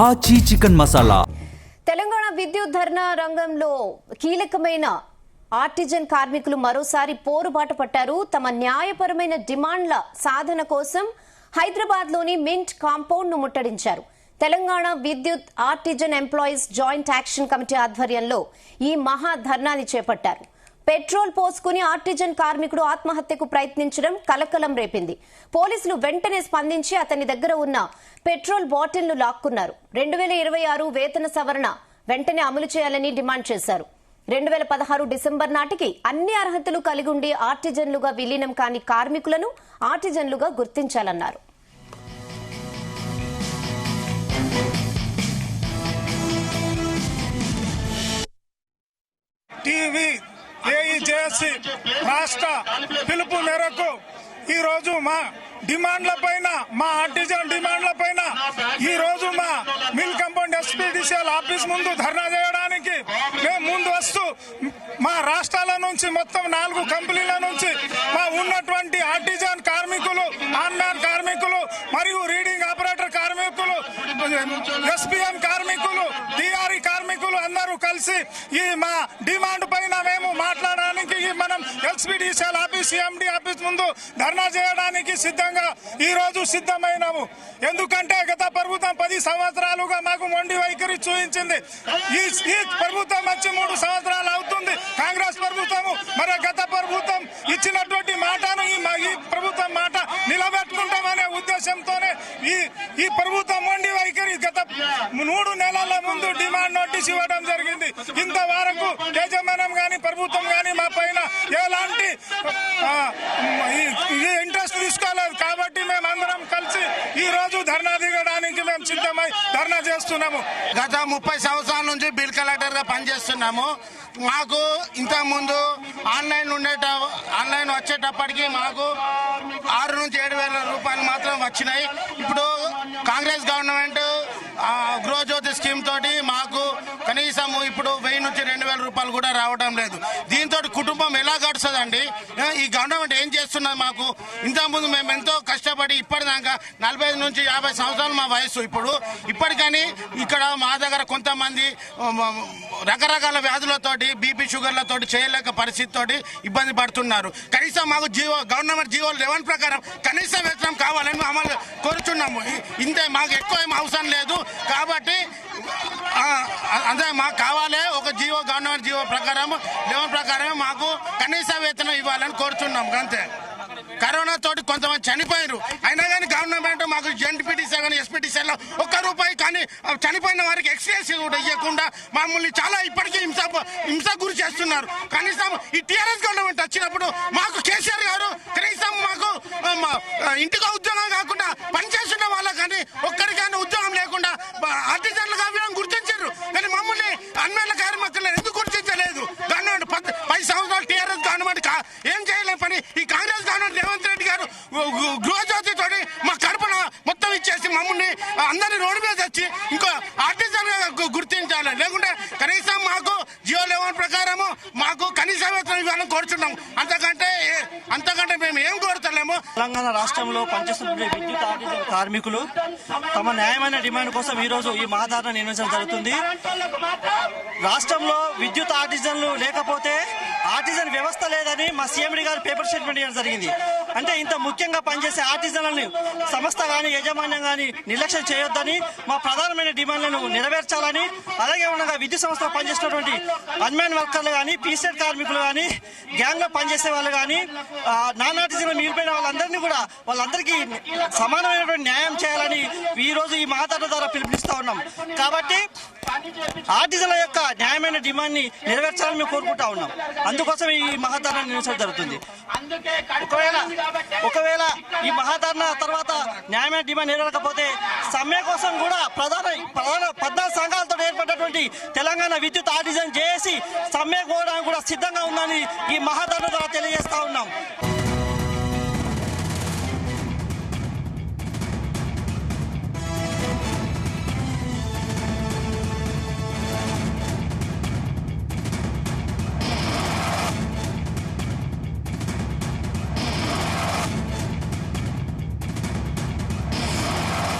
ఆచి చికెన్ మసాలా. తెలంగాణ విద్యుత్ ధర్నా రంగంలో కీలకమైన ఆర్టిజన్ కార్మికులు మరోసారి పోరుబాట పట్టారు. తమ న్యాయపరమైన డిమాండ్ల సాధన కోసం హైదరాబాద్ లోని మింట్ కాంపౌండ్ ను ముట్టడించారు. తెలంగాణ విద్యుత్ artisan employees joint action committee ఆధ్వర్యంలో ఈ మహా ధర్నాని చేపట్టారు. పెట్రోల్ పోసుకుని ఆర్టిజన్ కార్మికుడు ఆత్మహత్యకు ప్రయత్నించడం కలకలం రేపింది. పోలీసులు వెంటనే స్పందించి అతని దగ్గర ఉన్న పెట్రోల్ బాటిల్ ను లాక్కున్నారు. 2026 వేతన సవరణ వెంటనే అమలు చేయాలని డిమాండ్ చేశారు. 2016 డిసెంబర్ నాటికి అన్ని అర్హతలు కలిగి ఉండి ఆర్టిజన్లుగా విలీనం కాని కార్మికులను ఆర్టిజన్లుగా గుర్తించాలన్నారు. ఏఈజేఏసీ రాష్ట్ర పిలుపు మేరకు ఈ రోజు మా డిమాండ్ల పైన, మా ఆర్టిజన్ డిమాండ్ల పైన ఈ రోజు మా మిల్ కాంపౌండ్ ఎస్పీడీసీఎల్ ఆఫీస్ ముందు ధర్నా చేయడానికి మేము ముందు వస్తూ మా రాష్ట్రాల నుంచి మొత్తం 4 కంపెనీల నుంచి మా ఉన్నటువంటి ఆర్టిజన్ కార్మికులు, ఆన్మ్యాన్ కార్మికులు మరియు రీడింగ్ ఆపరేటర్ కార్మికులు, ఎస్పీఎం కార్మికులు, టీఆర్ఈ కార్మికులు అందరూ కలిసి ఈ మా డిమాండ్ పైన మేము మాట్లాడడానికి మనం ఎస్పీడీసీఎల్ ఆఫీస్, ఎండి ఆఫీస్ ముందు ధర్నా చేయడానికి ఈ రోజు సిద్ధమైనాము. ఎందుకంటే గత ప్రభుత్వం 10 సంవత్సరాలుగా మాకు మొండి వైఖరి చూపించింది. ఈ ప్రభుత్వం వచ్చి 3 సంవత్సరాలు అవుతుంది. కాంగ్రెస్ ప్రభుత్వము మరి గత ప్రభుత్వం ఇచ్చినటువంటి మాటను ఈ ప్రభుత్వం మాట నిలబెట్టుకుంటామనే ఉద్దేశంతోనే ఈ ప్రభుత్వం మొండి వైఖరి గత 3 నెలల ముందు డిమాండ్ నోటీస్ ఇవ్వడం జరిగింది. ఇంతవరకు యజమానం గాని ప్రభుత్వం గాని మా పైన ఎలాంటి ఇంట్రెస్ట్ తీసుకోలేదు. కాబట్టి మేమందరం కలిసి ఈ రోజు ధర్నా దిగడానికి మేము సిద్ధమై ధర్నా చేస్తున్నాము. గత 30 సంవత్సరాల నుంచి బిల్ కలెక్టర్ గా పనిచేస్తున్నాము. మాకు ఇంతకు ముందు ఆన్లైన్ వచ్చేటప్పటికి మాకు 6 నుంచి 7 వేల రూపాయలు మాత్రం వచ్చినాయి. ఇప్పుడు కాంగ్రెస్ గవర్నమెంట్ గృహజ్యోతి స్కీమ్ తోటి మాకు కనీసం ఇప్పుడు 1000 నుంచి 2000 రూపాయలు కూడా రావడం లేదు. దీంతో కుటుంబం ఎలా గడుస్తుందండి? ఈ గవర్నమెంట్ ఏం చేస్తున్నది? మాకు ఇంతకుముందు మేము ఎంతో కష్టపడి ఇప్పటిదాకా 45 నుంచి 50 సంవత్సరాలు మా వయసు. ఇప్పటికని ఇక్కడ మా దగ్గర కొంతమంది రకరకాల వ్యాధులతోటి, బీపీ షుగర్లతోటి చేయలేక పరిస్థితితోటి ఇబ్బంది పడుతున్నారు. కనీసం మాకు గవర్నమెంట్ జీవో 11 ప్రకారం కనీస వేతనం కావాలని అమలు కోరుచున్నాము. ఇంతే, మాకు ఎక్కువ ఏం అవసరం లేదు. కాబట్టి అదే మాకు కావాలి ఒక గవర్నమెంట్ జీవో ప్రకారం 11 ప్రకారమే మాకు కనీస వేతనం ఇవ్వాలని కోరుచున్నాము. అంతే. కరోనా తోటి కొంతమంది చనిపోయారు. అయినా కానీ గవర్నమెంట్ మాకు ఎన్టీపీటీసీ కానీ ఎస్పీటీసీలో ₹1 కానీ చనిపోయిన వారికి ఎక్స్‌గ్రేస్ కూడా ఇవ్వకుండా మమ్మల్ని చాలా ఇప్పటికీ హింస గురి చేస్తున్నారు. కనీసం ఈ టీఆర్ఎస్ గవర్నమెంట్ వచ్చినప్పుడు మాకు కేసీఆర్ గారు కనీసం మాకు ఇంటికి ఉద్యోగం కాకుండా పనిచేస్తున్న వాళ్ళకి కానీ ఒక్కరికైనా ఉద్యోగం లేకుండా ఆర్టిజన్లుగా గుర్తించారు. కానీ మమ్మల్ని అన్వేషణ కార్మికులను ఎందుకు గుర్తించలేదు? గవర్నమెంట్ 10 సంవత్సరాలు టీఆర్ఎస్ గవర్నమెంట్ ఏం చేయలే పని. ఈ కాంగ్రెస్ గవర్నమెంట్ రేవంత్ రెడ్డి గారు గృహజ్యోతి తోటి మా కడుపున మొత్తం ఇచ్చేసి మమ్మల్ని అందరినీ రోడ్డు మీద తెచ్చి ఇంకో ఆర్టిజన్ గుర్తించాలి. లేకుంటే కనీసం మాకు జియో 11 ప్రకారము మాకు కనీస వేతనం ఇవ్వాలని కోరుచున్నాం. అంతకంటే మేము ఏం కోరుతలేము. తెలంగాణ రాష్ట్రంలో పనిచేస్తున్న విద్యుత్ ఆర్టిజన్ కార్మికులు తమ న్యాయమైన డిమాండ్ కోసం ఈ రోజు ఈ మహాధర్నా నిర్వహించడం జరుగుతుంది. రాష్ట్రంలో విద్యుత్ ఆర్టిజన్లు లేకపోతే ఆర్టిజన్ వ్యవస్థ లేదని మా సీఎండీ గారు పేపర్ స్టేట్మెంట్ ఇవ్వడం జరిగింది. అంటే ఇంత ముఖ్యంగా పనిచేసే ఆర్టిజన్లను సంస్థ కానీ యజమాన్యం కానీ నిర్లక్ష్యం చేయొద్దని, మా ప్రధానమైన డిమాండ్లను నెరవేర్చాలని, అలాగే ఉండగా విద్యుత్ సంస్థలో పనిచేసినటువంటి అన్మ్యాన్ వర్కర్లు కానీ, పీసెట్ కార్మికులు కానీ, గ్యాంగ్ లో పనిచేసే వాళ్ళు కానీ, నాన్ ఆర్టిజన్ మిగిలిపోయిన వాళ్ళందరికీ సమానమైనటువంటి న్యాయం చేయాలని ఈ రోజు ఈ మహాధర్నా ద్వారా పిలుపునిస్తా ఉన్నాం. కాబట్టి ఆర్టిజన్ల యొక్క న్యాయమైన డిమాండ్ ని నెరవేర్చాలని మేము కోరుకుంటా ఉన్నాం. అందుకోసం ఈ మహాధర్నా నిర్వహించడం జరుగుతుంది. ఒకవేళ ఈ మహాధర్నా తర్వాత న్యాయమైన డిమాండ్ నెరవేరకపోతే సమ్మె కోసం కూడా ప్రధాన 14 సంఘాలతో ఏర్పడినటువంటి తెలంగాణ విద్యుత్ ఆర్టిజన్ జేఏసీ సమ్మె కోవడానికి కూడా సిద్ధంగా ఉందని ఈ మహాధర్నా ద్వారా తెలియజేస్తా ఉన్నాం.